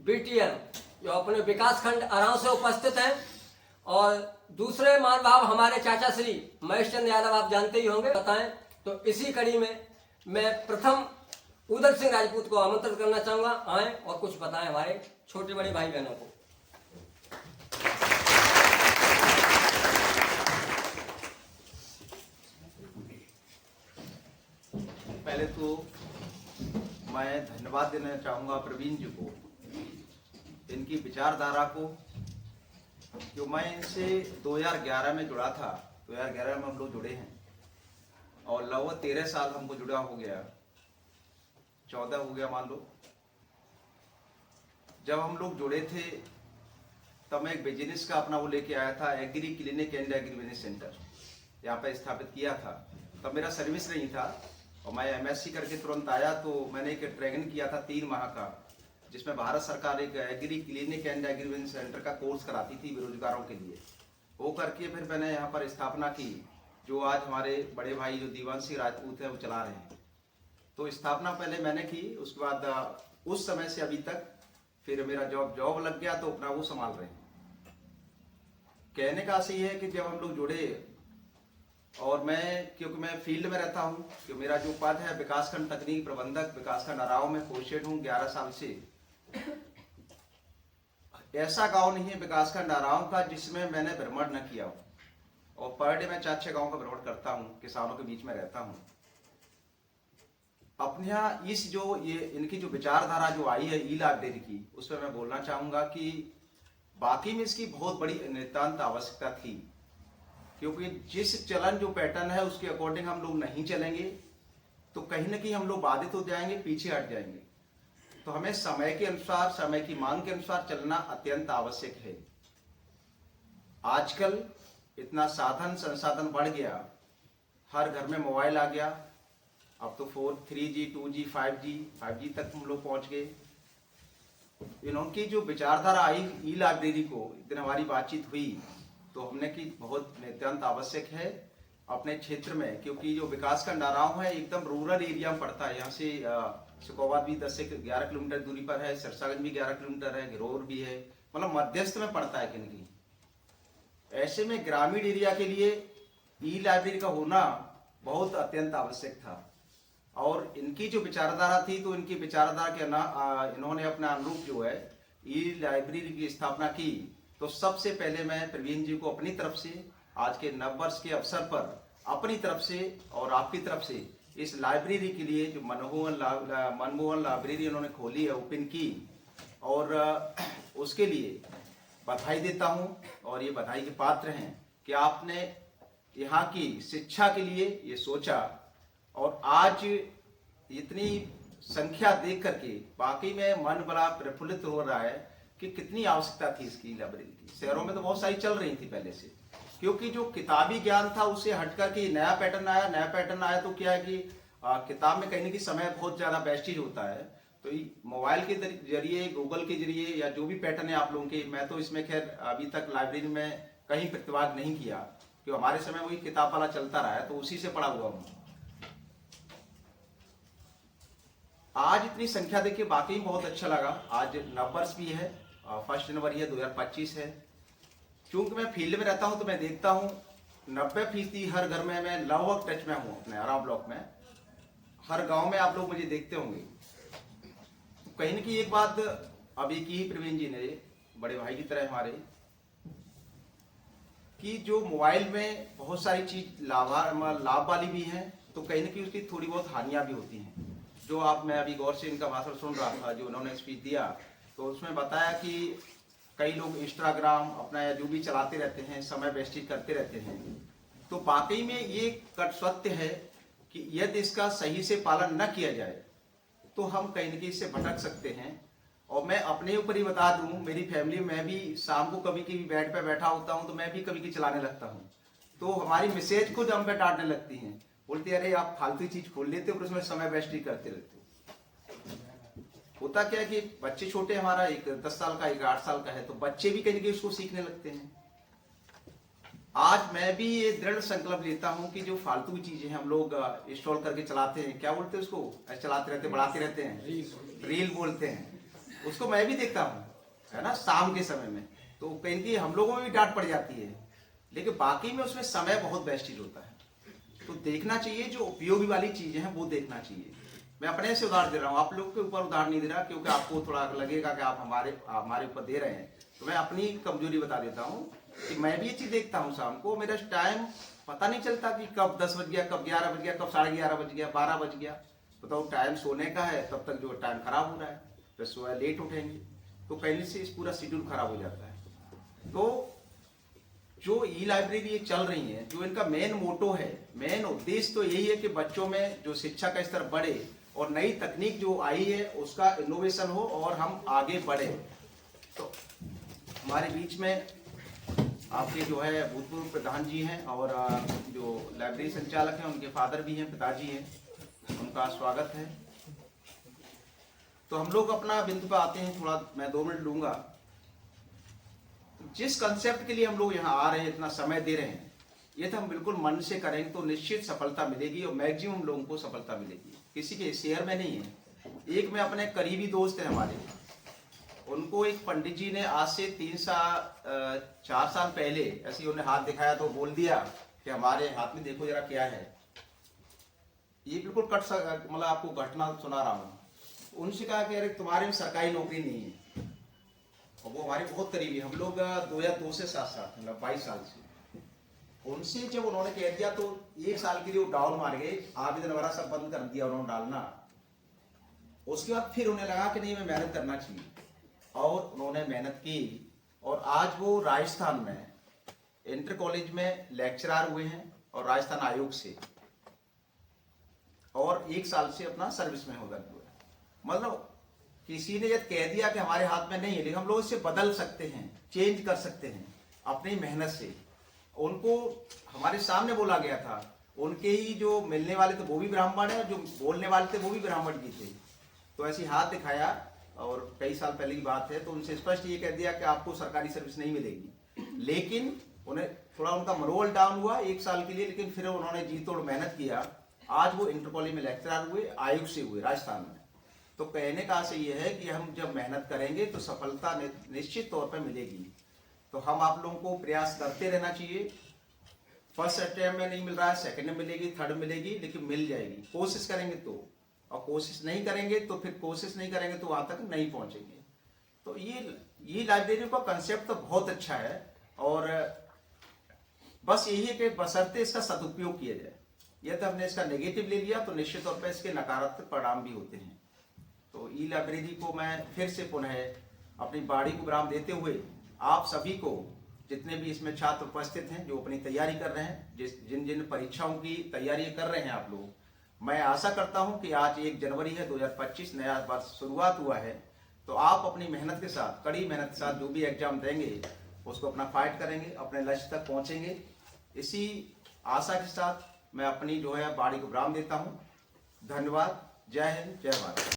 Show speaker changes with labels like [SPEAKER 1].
[SPEAKER 1] BTN जो अपने विकास खंड अराव से उपस्थित हैं, और दूसरे महानुभाव हमारे चाचा श्री महेश चंद्र यादव, आप जानते ही होंगे, बताएं। तो इसी कड़ी में मैं प्रथम उदय सिंह राजपूत को आमंत्रित करना चाहूंगा, आए और कुछ बताएं हमारे छोटे बड़े भाई बहनों को।
[SPEAKER 2] पहले तो मैं धन्यवाद देना चाहूँगा प्रवीण जी को, इनकी विचारधारा को। जो मैं इनसे 2011 में जुड़ा था, 2011 में हम लोग जुड़े हैं और लगभग 13 साल हमको जुड़ा हो गया, 14 हो गया मान लो। जब हम लोग जुड़े थे तब मैं एक बिजनेस का अपना वो लेके आया था, agree clinic and agri business centre यहाँ पे स्थापित किया था। तब मेरा सर्विस नहीं था और मैं एमएससी करके तुरंत आया, तो मैंने एक ट्रेनिंग किया था 3 माह का, जिसमें भारत सरकार एक agree clinic and agri business centre का कोर्स कराती थी बेरोजगारों के लिए। वो करके फिर मैंने यहाँ पर स्थापना की, जो आज हमारे बड़े भाई जो दीवानसी राजपूत है वो चला रहे हैं। तो स्थापना पहले मैंने की, उसके बाद उस समय से अभी तक फिर मेरा जॉब लग गया तो अपना वो संभाल रहे हैं। कहने का सही है कि जब हम लोग जुड़े, और मैं क्योंकि मैं फील्ड में रहता हूँ, कि मेरा जो पद है विकासखंड तकनीकी प्रबंधक विकासखंड अराव में पोस्टेड हूँ 11 साल से। ऐसा गांव नहीं है विकासखंड अराव का जिसमें मैंने भ्रमण न किया हो, और पर डे मैं 4-6 गाँव का भ्रमण करता हूँ, किसानों के बीच में रहता हूँ। अपने यहाँ इस जो ये इनकी जो विचारधारा जो आई है ई लाइब्रेरी की, उस पर मैं बोलना चाहूँगा कि बाकी में इसकी बहुत बड़ी नितांत आवश्यकता थी, क्योंकि जिस चलन जो पैटर्न है उसके अकॉर्डिंग हम लोग नहीं चलेंगे तो कहीं ना कहीं हम लोग बाधित हो जाएंगे, पीछे हट जाएंगे। तो हमें समय के अनुसार, समय की मांग के अनुसार चलना अत्यंत आवश्यक है। आजकल इतना साधन संसाधन बढ़ गया, हर घर में मोबाइल आ गया, अब तो 3G 2G 5G तक हम लोग पहुंच गए। इनकी जो विचारधारा आई ई लाइब्रेरी को, एक दिन हमारी बातचीत हुई तो हमने की बहुत नितांत आवश्यक है अपने क्षेत्र में, क्योंकि जो विकासखंड अराव है एकदम रूरल एरिया में पड़ता है। यहाँ से सुकोबाद भी 10 से 11 किलोमीटर दूरी पर है, सिरसागंज भी 11 किलोमीटर है, घिरोर भी है, मतलब मध्यस्थ में पड़ता है किनकी। ऐसे में ग्रामीण एरिया के लिए ई लाइब्रेरी का होना बहुत अत्यंत आवश्यक था। और इनकी जो विचारधारा थी, तो इनकी विचारधारा के इन्होंने अपना अनुरूप जो है ई लाइब्रेरी की स्थापना की। तो सबसे पहले मैं प्रवीण जी को अपनी तरफ से आज के नव वर्ष के अवसर पर अपनी तरफ से और आपकी तरफ से इस लाइब्रेरी के लिए जो मनमोहन लाइब्रेरी उन्होंने खोली है, ओपन की, और उसके लिए बधाई देता हूं। और ये बधाई के पात्र हैं कि आपने यहाँ की शिक्षा के लिए ये सोचा, और आज इतनी संख्या देख करके वाकई में मन बड़ा प्रफुल्लित हो रहा है कि कितनी आवश्यकता थी इसकी लाइब्रेरी की। शहरों में तो बहुत सारी चल रही थी पहले से, क्योंकि जो किताबी ज्ञान था उससे हटकर के नया पैटर्न आया। तो क्या है कि किताब में कहीं ना कहीं समय बहुत ज्यादा वेस्टेज होता है, तो मोबाइल के जरिए, गूगल के जरिए, या जो भी पैटर्न है आप लोगों के, मैं तो इसमें खैर अभी तक लाइब्रेरी में कहीं प्रतिवाद नहीं किया, क्योंकि हमारे समय वही किताब वाला चलता रहा है, तो उसी से पढ़ा हुआ हूँ। आज इतनी संख्या देखिए बाकी बहुत अच्छा लगा। आज नववर्ष भी है, 1 जनवरी है, 2025 है। चूंकि मैं फील्ड में रहता हूं तो मैं देखता हूं 90% हर घर में मैं लगभग टच में हूं, अपने अराव ब्लॉक में हर गांव में आप लोग मुझे देखते होंगे। तो कहीं ना कहीं एक बात अभी की ही प्रवीण जी ने, बड़े भाई की तरह हमारे, कि जो मोबाइल में बहुत सारी चीज लाभ वाली भी है, तो कहीं ना कहीं उसकी थोड़ी बहुत हानियां भी होती हैं। जो मैं अभी गौर से इनका भाषण सुन रहा था, जो उन्होंने स्पीच दिया, तो उसमें बताया कि कई लोग इंस्टाग्राम अपना या जो भी चलाते रहते हैं, समय वेस्टेज करते रहते हैं। तो वाकई में ये कट सत्य है कि यदि इसका सही से पालन न किया जाए तो हम कहीं न कहीं इससे भटक सकते हैं। और मैं अपने ऊपर ही बता दूं, मेरी फैमिली में भी शाम को कभी कभी बेड पे बैठा होता हूं तो मैं भी कभी चलाने लगता हूं, तो हमारी मैसेज खुद हम पे डांटने लगती हैं, बोलते अरे आप फालतू चीज खोल लेते हो और उसमें समय वेस्ट ही करते रहते हो। होता क्या है कि बच्चे छोटे, हमारा एक 10 साल का, एक 8 साल का है, तो बच्चे भी कहीं उसको सीखने लगते हैं। आज मैं भी ये दृढ़ संकल्प लेता हूं कि जो फालतू चीजें हम लोग इंस्टॉल करके चलाते हैं, क्या बोलते हैं उसको, चलाते रहते, बढ़ाते रहते हैं, रील बोलते हैं, उसको मैं भी देखता हूँ, है ना, शाम के समय में। तो कहीं की हम लोगों में भी डांट पड़ जाती है, लेकिन बाकी में उसमें समय बहुत वेस्टेज होता है। तो देखना चाहिए, जो उपयोगी वाली चीजें हैं वो देखना चाहिए। मैं अपने से उदाहरण दे रहा हूँ, आप लोग के ऊपर उदाहरण नहीं दे रहा, क्योंकि आपको थोड़ा लगेगा कि आप हमारे ऊपर दे रहे हैं। तो मैं अपनी कमजोरी बता देता हूँ कि मैं भी ये चीज देखता हूँ, शाम को मेरा टाइम पता नहीं चलता कि कब 10 बज गया, कब 11 बज गया, कब 11:30 बज गया, 12 बज गया। बताओ, टाइम सोने का है, तब तक जो टाइम खराब हो रहा है, फिर सुबह लेट उठेंगे, तो कहीं से इस पूरा शेड्यूल खराब हो जाता है। तो जो ई लाइब्रेरी ये चल रही है, जो इनका मेन मोटो है, मेन उद्देश्य तो यही है कि बच्चों में जो शिक्षा का स्तर बढ़े और नई तकनीक जो आई है उसका इनोवेशन हो और हम आगे बढ़े। तो हमारे बीच में आपके जो है भूतपूर्व प्रधान जी हैं और जो लाइब्रेरी संचालक हैं उनके फादर भी हैं, पिताजी हैं, उनका स्वागत है। तो हम लोग अपना बिंदु पे आते हैं, थोड़ा मैं 2 मिनट लूंगा। जिस कंसेप्ट के लिए हम लोग यहाँ आ रहे हैं, इतना समय दे रहे हैं, ये तो हम बिल्कुल मन से करेंगे तो निश्चित सफलता मिलेगी और मैक्सिमम लोगों को सफलता मिलेगी। किसी के शेयर में नहीं है। एक में अपने करीबी दोस्त हैं हमारे, उनको एक पंडित जी ने आज से 4 साल पहले ऐसे उन्हें हाथ दिखाया तो बोल दिया कि हमारे हाथ में देखो जरा क्या है। ये बिल्कुल मतलब आपको घटना सुना रहा हूँ। उनसे कहा कि अरे तुम्हारे में सरकारी नौकरी नहीं है, और वो हमारे बहुत करीबी, हम लोग 2002 से साथ मतलब 22 साल से। उनसे जब उन्होंने कह दिया तो 1 साल के लिए वो डाउन मार गए, आवेदन वगैरह सब बंद कर दिया उन्होंने डालना। उसके बाद फिर उन्हें लगा कि नहीं, मैं मेहनत करना चाहिए, और उन्होंने मेहनत की और आज वो राजस्थान में इंटर कॉलेज में लेक्चरर हुए हैं और राजस्थान आयोग से, और 1 साल से अपना सर्विस में होगा। मतलब किसी ने यदि कह दिया कि हमारे हाथ में नहीं है, लेकिन हम लोग इससे बदल सकते हैं, चेंज कर सकते हैं अपनी मेहनत से। उनको हमारे सामने बोला गया था, उनके ही जो मिलने वाले थे वो भी ब्राह्मण है, जो बोलने वाले थे वो भी ब्राह्मण भी थे। तो ऐसे हाथ दिखाया, और कई साल पहले की बात है, तो उनसे स्पष्ट ये कह दिया कि आपको सरकारी सर्विस नहीं मिलेगी। लेकिन उन्हें थोड़ा उनका मनोबल डाउन हुआ 1 साल के लिए, लेकिन फिर उन्होंने जी तोड़ मेहनत किया। आज वो इंटर कॉलेज में लेक्चरर हुए, आयोग से हुए राजस्थान में। तो कहने का आशय ये है कि हम जब मेहनत करेंगे तो सफलता निश्चित तौर पर मिलेगी। तो हम आप लोगों को प्रयास करते रहना चाहिए। फर्स्ट अटेम्प्ट में नहीं मिल रहा है, सेकंड में मिलेगी, थर्ड मिलेगी, लेकिन मिल जाएगी। कोशिश करेंगे तो, और कोशिश नहीं करेंगे तो फिर कोशिश नहीं करेंगे तो वहां तक नहीं पहुंचेंगे। तो ये लाइब्रेरी का कंसेप्ट तो बहुत अच्छा है, और बस यही है कि बशर्ते इसका सदुपयोग किया जाए। यदि हमने इसका नेगेटिव ले लिया तो निश्चित तौर पर इसके नकारात्मक परिणाम भी होते हैं। तो ई लाइब्रेरी को मैं फिर से पुनः अपनी बाड़ी को विराम देते हुए आप सभी को, जितने भी इसमें छात्र उपस्थित हैं जो अपनी तैयारी कर रहे हैं, जिन जिन परीक्षाओं की तैयारी कर रहे हैं आप लोग, मैं आशा करता हूं कि आज 1 जनवरी है 2025, नया वर्ष शुरुआत हुआ है। तो आप अपनी मेहनत के साथ, कड़ी मेहनत के साथ जो भी एग्जाम देंगे उसको अपना फाइट करेंगे, अपने लक्ष्य तक पहुंचेंगे। इसी आशा के साथ मैं अपनी जो है बाड़ी को विराम देता हूं। धन्यवाद। जय हिंद, जय भारत।